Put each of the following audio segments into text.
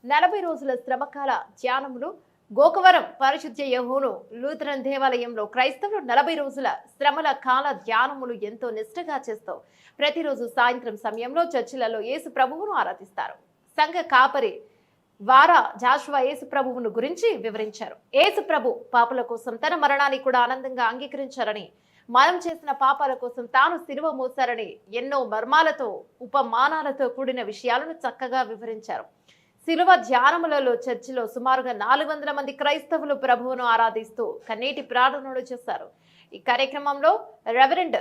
40 రోజుల శ్రమకాల ధ్యానములు గోకవరం పరిశుద్ధ యెహోను లూథరన్ దేవాలయంలో క్రైస్తవులు 40 రోజుల శ్రమల కాల ధ్యానములు ఎంతో నిష్ఠగా చేస్తూ ప్రతిరోజు సాయంత్రం సమయంలో చర్చిలలో యేసు ప్రభువును ఆరాధిస్తారు. సంఘ కాపరి వారా జాషువా యేసు ప్రభువును గురించి వివరించారు. యేసు ప్రభు పాపుల కోసం తన మరణాన్ని కూడా ఆనందంగా అంగీకరించారని, మనం చేసిన పాపాల కోసం తాను సిలువ మోసారని ఎన్నో మర్మాలతో ఉపమానాలతో కూడిన విషయాలను చక్కగా వివరించారు. సిలువ ధ్యానములలో చర్చిలో సుమారుగా 400 మంది క్రైస్తవులు ప్రభువును ఆరాధిస్తూ కన్నీటి ప్రార్థనలు చేశారు. ఈ కార్యక్రమంలో రెవరెండ్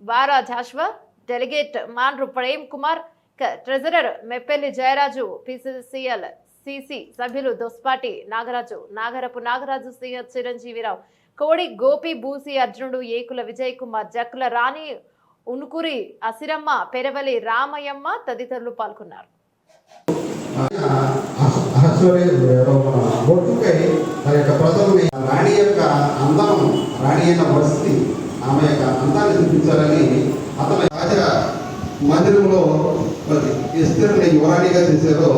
వారా Joshua, delegate Manru Prem Kumar, treasurer Meppelli Jayaraju, PCCL CC సభ్యులు దొస్పాటి నాగరాజు, నాగరపు నాగరాజు, సిహెచ్ చిరంజీవిరావు, కోడి గోపి, బూసి అర్జునుడు, ఏకుల విజయ్ కుమార్, జక్కుల రాణి, ఉనుకురి అసిరమ్మ, పెరవలి రామయ్యమ్మ తదితరులు పాల్గొన్నారు. రాణి యొక్క అందం, రాణి అయిన వసతి, ఆమె యొక్క అందాన్ని చూపించాలని అతను రాజ మందిరంలో ఎస్తేరుని యువరాణిగా చేశారో.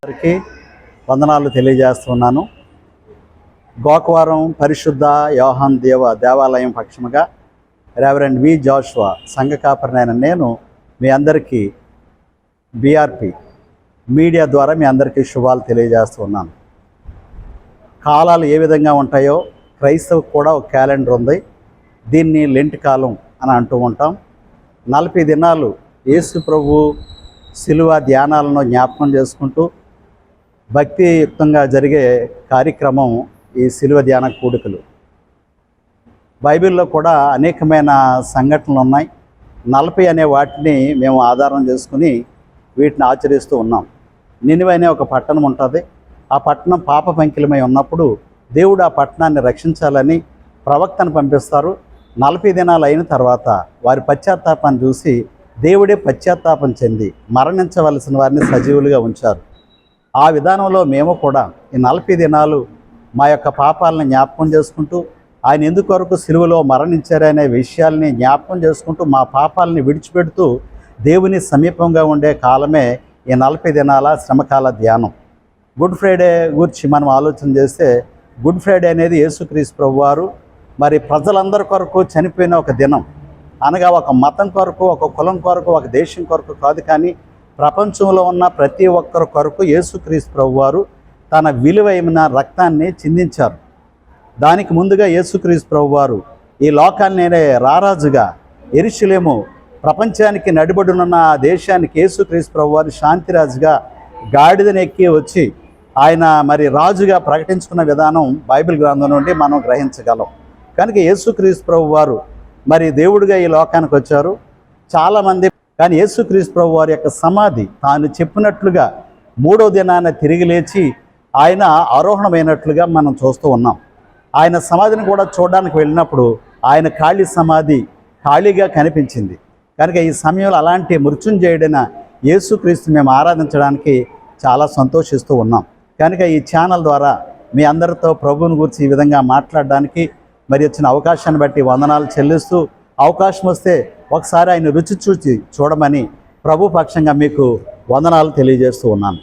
వారికి వందనాలు తెలియజేస్తున్నాను. గోకవరం పరిశుద్ధ యోహాన్ దేవాలయం పక్షముగా రెవరెండ్ వి జాషువా సంఘ కాపరినైన నేను మీ అందరికీ BRP మీడియా ద్వారా మీ అందరికీ శుభాలు తెలియజేస్తున్నాను. కాలాలు ఏ విధంగా ఉంటాయో క్రైస్తవుకు కూడా ఒక క్యాలెండర్ ఉంది. దీన్ని లెంట్ కాలం అని అంటూ ఉంటాం. 40 దినాలు యేసు ప్రభు సిలువ ధ్యానాలను జ్ఞాపకం చేసుకుంటూ భక్తియుక్తంగా జరిగే కార్యక్రమం ఈ సిలువ ధ్యాన కూడికలు. బైబిల్లో కూడా అనేకమైన సంఘటనలు ఉన్నాయి. 40 అనే వాటిని మేము ఆధారం చేసుకుని వీటిని ఆచరిస్తూ ఉన్నాం. నినివే అనే ఒక పట్టణం ఉంటుంది. ఆ పట్టణం పాప పంకిలమై ఉన్నప్పుడు దేవుడు ఆ పట్టణాన్ని రక్షించాలని ప్రవక్తను పంపిస్తారు. 40 దినాలు అయిన తర్వాత వారి పశ్చాత్తాపాన్ని చూసి దేవుడే పశ్చాత్తాపం చెంది మరణించవలసిన వారిని సజీవులుగా ఉంచారు. ఆ విధానంలో మేము కూడా ఈ 40 దినాలు మా యొక్క పాపాలను జ్ఞాపకం చేసుకుంటూ ఆయన ఎందుకొరకు సిలువలో మరణించారనే విషయాల్ని జ్ఞాపకం చేసుకుంటూ మా పాపాలని విడిచిపెడుతూ దేవుని సమీపంగా ఉండే కాలమే ఈ 40 దినాల శ్రమకాల ధ్యానం. గుడ్ ఫ్రైడే గురించి మనం ఆలోచన చేస్తే, గుడ్ ఫ్రైడే అనేది యేసుక్రీస్తు ప్రభువారు మరి ప్రజలందరి కొరకు చనిపోయిన ఒక దినం. అనగా ఒక మతం కొరకు, ఒక కులం కొరకు, ఒక దేశం కొరకు కాదు, కానీ ప్రపంచంలో ఉన్న ప్రతి ఒక్కరి కొరకు యేసుక్రీస్తు ప్రభువారు తన విలువైన రక్తాన్ని చిందించారు. దానికి ముందుగా యేసుక్రీస్తు ప్రభువారు ఈ లోకాన్ని రారాజుగా యెరూషలేము ప్రపంచానికి నడిబడునున్న ఆ దేశానికి యేసుక్రీస్తు ప్రభువారు శాంతిరాజుగా గాడిదనెక్కి వచ్చి ఆయన మరి రాజుగా ప్రకటించుకున్న విధానం బైబిల్ గ్రంథం నుండి మనం గ్రహించగలం. కనుక యేసుక్రీస్తు ప్రభువారు మరి దేవుడిగా ఈ లోకానికి వచ్చారు. చాలామంది కానీ యేసుక్రీస్తు ప్రభువారి యొక్క సమాధి తాను చెప్పినట్లుగా 3వ దినాన తిరిగి లేచి ఆయన ఆరోహణమైనట్లుగా మనం చూస్తూ ఉన్నాం. ఆయన సమాధిని కూడా చూడడానికి వెళ్ళినప్పుడు ఆయన ఖాళీ సమాధి ఖాళీగా కనిపించింది. కనుక ఈ సమయంలో అలాంటి మృత్యుంజయుడైన యేసుక్రీస్తు మేము ఆరాధించడానికి చాలా సంతోషిస్తూ ఉన్నాం. కనుక ఈ ఛానల్ ద్వారా మీ అందరితో ప్రభువుని గురించి ఈ విధంగా మాట్లాడడానికి మరి వచ్చిన అవకాశాన్ని బట్టి వందనాలు చెల్లిస్తూ, అవకాశం వస్తే ఒకసారి ఆయన రుచి చూసి చూడమని ప్రభు పక్షంగా మీకు వందనాలు తెలియజేస్తూ ఉన్నాను.